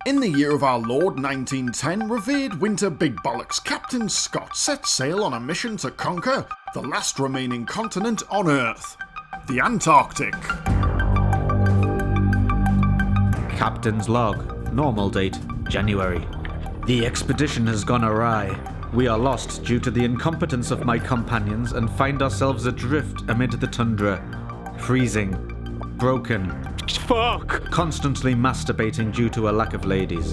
In the year of our Lord 1910, revered winter big bollocks Captain Scott set sail on a mission to conquer the last remaining continent on Earth, the Antarctic. Captain's log. Normal date, January. The expedition has gone awry. We are lost due to the incompetence of my companions and find ourselves adrift amid the tundra. Freezing. Broken. Fuck! Constantly masturbating due to a lack of ladies.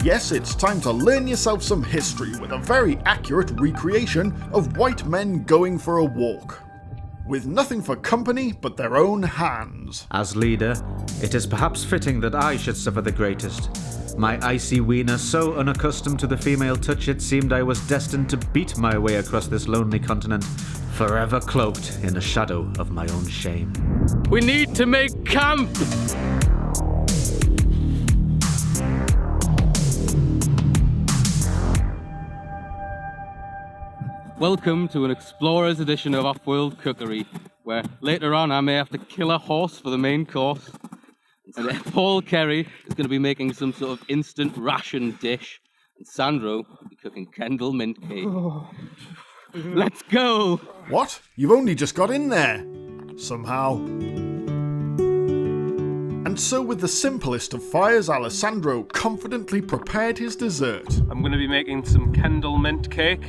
Yes, it's time to learn yourself some history with a very accurate recreation of white men going for a walk, with nothing for company but their own hands. As leader, it is perhaps fitting that I should suffer the greatest. My icy wiener so unaccustomed to the female touch it seemed I was destined to beat my way across this lonely continent, forever cloaked in the shadow of my own shame. We need to make camp! Welcome to an explorer's edition of Offworld Cookery, where later on I may have to kill a horse for the main course. And Paul Kerry is going to be making some sort of instant ration dish, and Sandro will be cooking Kendal Mint Cake. Let's go! What? You've only just got in there. Somehow. And so with the simplest of fires, Alessandro confidently prepared his dessert. I'm going to be making some Kendal Mint Cake.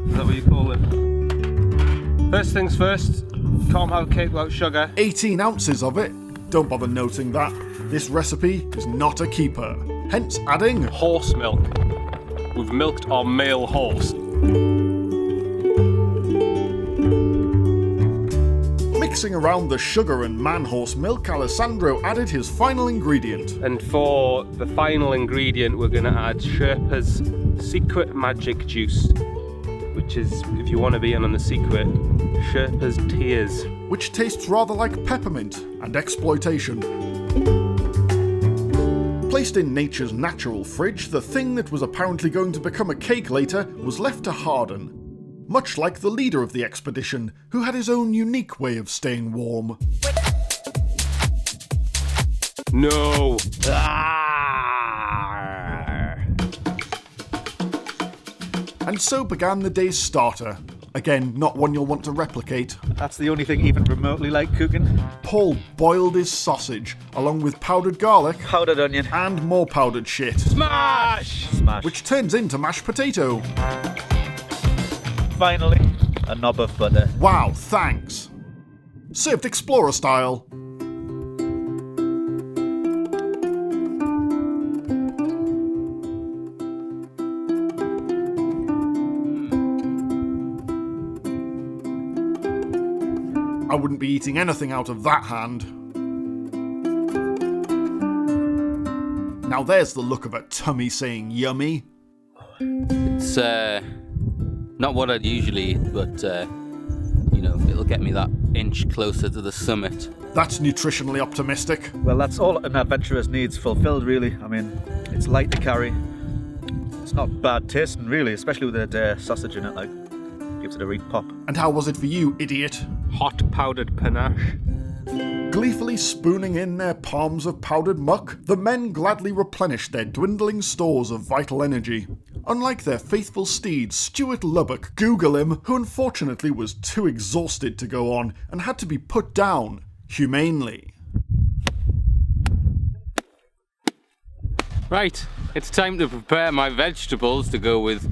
Is that what you call it? First things first, can't have cake without sugar. 18 ounces of it. Don't bother noting that. This recipe is not a keeper. Hence adding Horse milk. We've milked our male horse. Mixing around the sugar and man-horse milk, Alessandro added his final ingredient. And for the final ingredient, we're going to add Sherpa's secret magic juice, which is, if you want to be in on the secret, Sherpa's tears. Which tastes rather like peppermint and exploitation. Placed in nature's natural fridge, the thing that was apparently going to become a cake later was left to harden. Much like the leader of the expedition, who had his own unique way of staying warm. No! And so began the day's starter. Again, not one you'll want to replicate. That's the only thing even remotely like cooking. Paul boiled his sausage, along with powdered garlic, Powdered onion. and more powdered shit, Smash! Smash. which turns into mashed potato. Finally, a knob of butter. Wow, thanks. Served explorer style. I wouldn't be eating anything out of that hand. Now there's the look of a tummy saying yummy. It's not what I'd usually eat, but it'll get me that inch closer to the summit. That's nutritionally optimistic. Well, that's all an adventurer's needs fulfilled, really. I mean, it's light to carry. It's not bad tasting, really, especially with a sausage in it, like. Gives it a real pop. And how was it for you, idiot? Hot powdered panache. Gleefully spooning in their palms of powdered muck, the men gladly replenished their dwindling stores of vital energy. Unlike their faithful steed, Stuart Lubbock, Google him, who unfortunately was too exhausted to go on and had to be put down, humanely. Right, it's time to prepare my vegetables to go with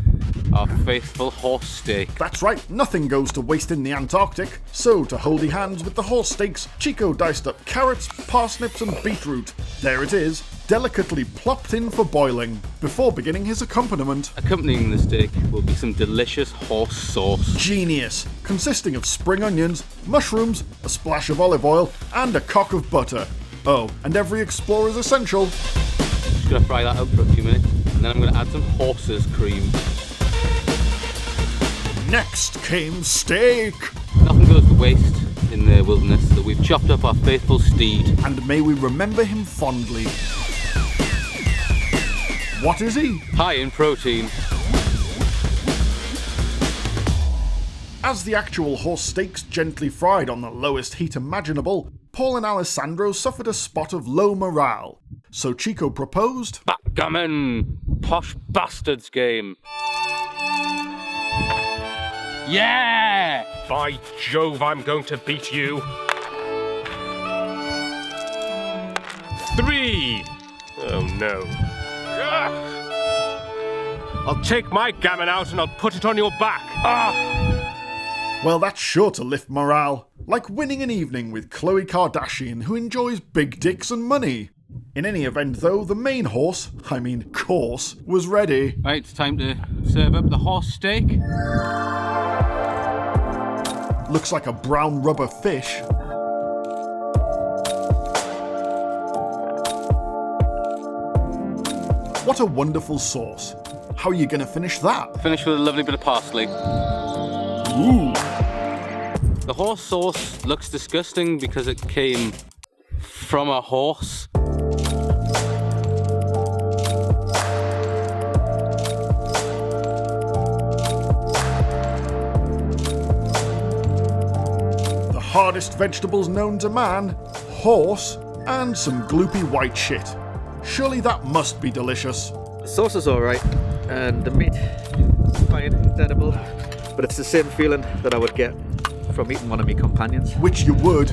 our faithful horse steak. That's right, nothing goes to waste in the Antarctic. So, to hold your hands with the horse steaks, Chico diced up carrots, parsnips and beetroot. There it is, delicately plopped in for boiling, before beginning his accompaniment. Accompanying the steak will be some delicious horse sauce. Genius, consisting of spring onions, mushrooms, a splash of olive oil, and a cock of butter. Oh, and every explorer's essential. Just gonna fry that up for a few minutes, and then I'm gonna add some horse's cream. Next came steak. Nothing goes to waste in the wilderness, so we've chopped up our faithful steed. And may we remember him fondly. What is he? High in protein. As the actual horse steaks gently fried on the lowest heat imaginable, Paul and Alessandro suffered a spot of low morale, so Chico proposed, Backgammon! Posh bastards game. Yeah! By Jove, I'm going to beat you. 3! Oh no. I'll take my gammon out and I'll put it on your back. well, that's sure to lift morale, like winning an evening with Khloe Kardashian, who enjoys big dicks and money. In any event though, the main course, was ready. Right, it's time to serve up the horse steak. Looks like a brown rubber fish. What a wonderful sauce. How are you going to finish that? Finish with a lovely bit of parsley. Ooh. The horse sauce looks disgusting because it came from a horse. The hardest vegetables known to man, horse, and some gloopy white shit. Surely that must be delicious. The sauce is alright, and the meat is fine, it's edible, but it's the same feeling that I would get from eating one of my companions. Which you would.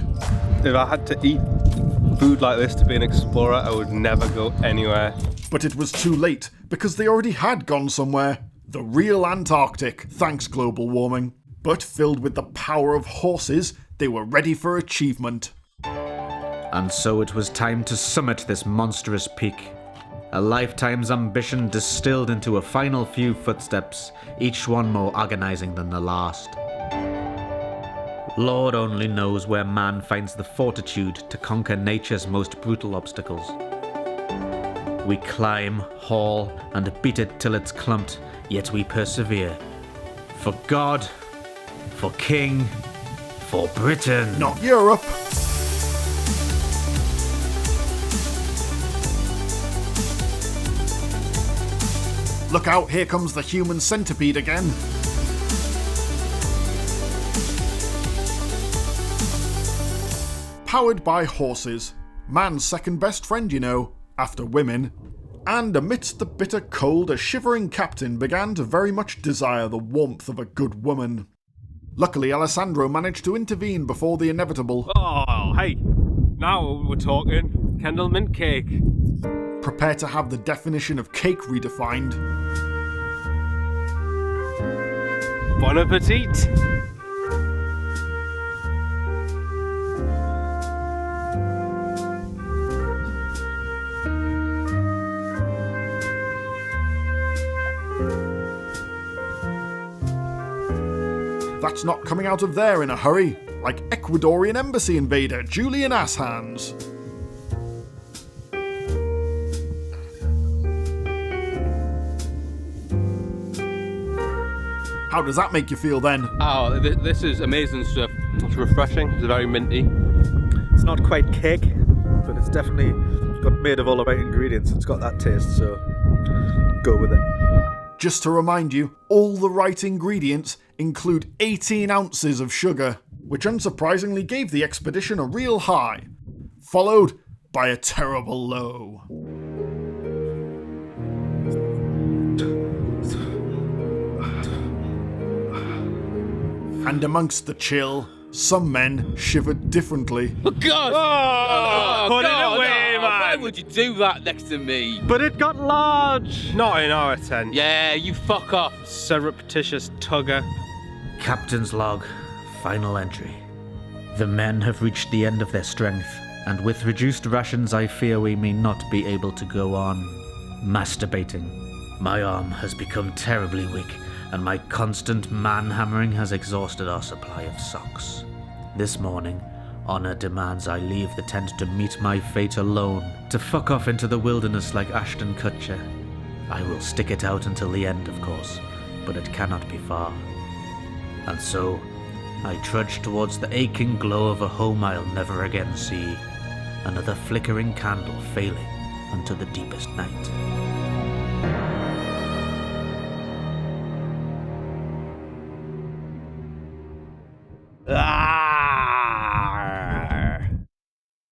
If I had to eat food like this to be an explorer, I would never go anywhere. But it was too late, because they already had gone somewhere. The real Antarctic, thanks global warming. But filled with the power of horses, they were ready for achievement. And so it was time to summit this monstrous peak. A lifetime's ambition distilled into a final few footsteps, each one more agonizing than the last. Lord only knows where man finds the fortitude to conquer nature's most brutal obstacles. We climb, haul, and beat it till it's clumped, yet we persevere. For God, for King, for Britain. Not Europe. Look out, here comes the human centipede again. Powered by horses. Man's second best friend, you know, after women. And amidst the bitter cold, a shivering captain began to very much desire the warmth of a good woman. Luckily, Alessandro managed to intervene before the inevitable. Oh, hey, now we're talking. Kendal Mint Cake. Prepare to have the definition of cake redefined. Bon appetit. That's not coming out of there in a hurry, like Ecuadorian embassy invader Julian Asshands. How does that make you feel then? Oh, this is amazing stuff. It's refreshing, it's very minty. It's not quite cake, but it's definitely got made of all the right ingredients. It's got that taste, so go with it. Just to remind you, all the right ingredients include 18 ounces of sugar, which unsurprisingly gave the expedition a real high, followed by a terrible low. And amongst the chill, some men shivered differently. Oh, God! Put God, it away, no. man! Why would you do that next to me? But it got large! Not in our tent. Yeah, you fuck off. Surreptitious tugger. Captain's log, final entry. The men have reached the end of their strength, and with reduced rations I fear we may not be able to go on. Masturbating. My arm has become terribly weak, and my constant man-hammering has exhausted our supply of socks. This morning, honor demands I leave the tent to meet my fate alone, to fuck off into the wilderness like Ashton Kutcher. I will stick it out until the end, of course, but it cannot be far. And so, I trudge towards the aching glow of a home I'll never again see, another flickering candle failing unto the deepest night.